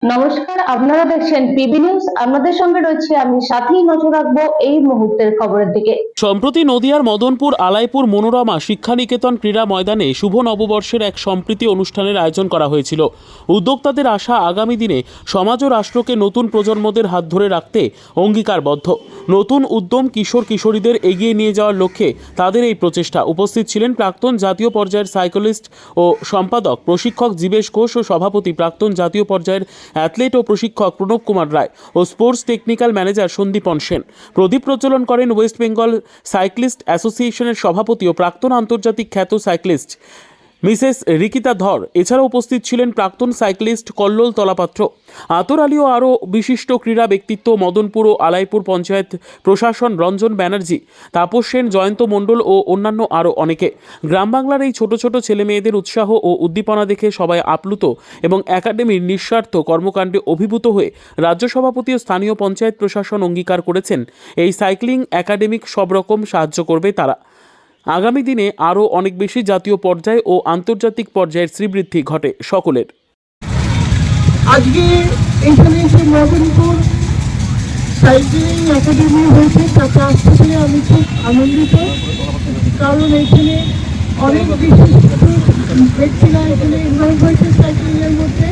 নমস্কার, আপনারা দেখছেন পিবি নিউজ। আপনাদের সঙ্গে রয়েছে আমি, সাথেই নজর রাখবো এই মুহূর্তের খবরের দিকে। সম্প্রতি নদিয়ার মদনপুর আলাইপুর মনোরমা শিক্ষানিকেতন ক্রীড়া ময়দানে শুভ নববর্ষের এক সম্প্রীতি অনুষ্ঠানের আয়োজন করা হয়েছিল। উদ্যোক্তাদের আশা, আগামী দিনে সমাজ ও রাষ্ট্রকে নতুন প্রজন্মদের হাত ধরে রাখতে অঙ্গীকারবদ্ধ। নতুন উদ্যম কিশোর কিশোরীদের এগিয়ে নিয়ে যাওয়ার লক্ষ্যে তাদের এই প্রচেষ্টা। উপস্থিত ছিলেন প্রাক্তন জাতীয় পর্যায়ের সাইক্লিস্ট ও সম্পাদক প্রশিক্ষক জীবেশ ঘোষ ও সভাপতি প্রাক্তন জাতীয় পর্যায়ের অ্যাথলেট ও প্রশিক্ষক প্রণব কুমার রায় ও sports technical manager Sandipan Sen. প্রদীপ প্রজ্বলন করেন ওয়েস্ট বেঙ্গল সাইক্লিস্ট অ্যাসোসিয়েশনের সভাপতি ও প্রাক্তন আন্তর্জাতিক খ্যাত সাইক্লিস্ট মিসেস রিকিতা ধর। এছাড়াও উপস্থিত ছিলেন প্রাক্তন সাইক্লিস্ট কল্লোল তলাপাত্র, আতর আলী ও আরও বিশিষ্ট ক্রীড়া ব্যক্তিত্ব, মদনপুর ও আলাইপুর পঞ্চায়েত প্রশাসন, রঞ্জন ব্যানার্জি, তাপস সেন, জয়ন্ত মণ্ডল ও অন্যান্য আরও অনেকে। গ্রাম বাংলার এই ছোট ছোট ছেলে মেয়েদের উৎসাহ ও উদ্দীপনা দেখে সবাই আপ্লুত এবং একাডেমির নিঃস্বার্থ কর্মকাণ্ডে অভিভূত হয়ে রাজ্য সভাপতি ও স্থানীয় পঞ্চায়েত প্রশাসন অঙ্গীকার করেছেন এই সাইক্লিং একাডেমিক সব রকম সাহায্য করবে তারা। আগামী দিনে আরও অনেক বেশি জাতীয় পর্যায়ে ও আন্তর্জাতিক পর্যায়ের শ্রীবৃদ্ধি ঘটে সকলের। আজকে এখানে যে মদনপুর সাইক্লিং একাডেমি হয়েছে তাতে আসতে পেরে আমি খুব আনন্দিত, কারণ এখানে অনেক বিশিষ্ট ব্যক্তিরা এখানে ইনভলভ হয়েছে সাইক্লিংয়ের মধ্যে।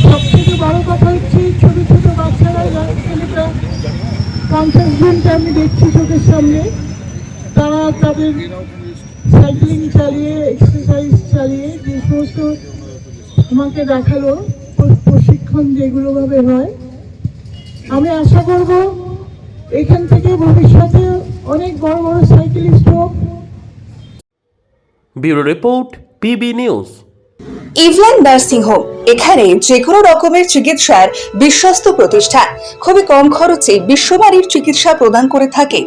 সবথেকে বড় কথা হচ্ছে ছোট ছোট বাচ্চারা এখানে প্রায় 50 জনকে আমি দেখছি চোখের সামনে, তারা তাদের সাইক্লিং চালিয়ে, এক্সারসাইজ চালিয়ে যে সমস্ত আমাকে দেখালো প্রশিক্ষণ যেগুলোভাবে হয়, আমি আশা করব এখান থেকে ভবিষ্যতে অনেক বড় বড় সাইক্লিস্ট হোক। Bureau report, PB news. ইভল্যান্ড নার্সিং হোম, এখানে যে কোনো রকমের চিকিৎসার বিশ্বস্ত প্রতিষ্ঠান। খুবই কম খরচে বিশ্বমানের চিকিৎসা প্রদান করে থাকে।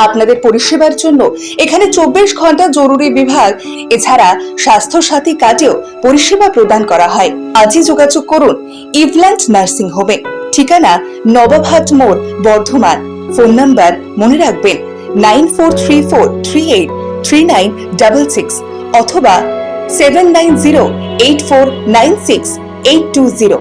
আপনাদের পরিষেবার জন্য এখানে 24 ঘন্টা জরুরি বিভাগ, এছাড়া স্বাস্থ্য সাথী কার্ডেও পরিষেবা প্রদান করা হয়। আজই যোগাযোগ করুন ইভল্যান্ড নার্সিং হোমে। ঠিকানা নবাবহাট মোড়, বর্ধমান। ফোন নাম্বার মনে রাখবেন 9434383966 অথবা 7908496820।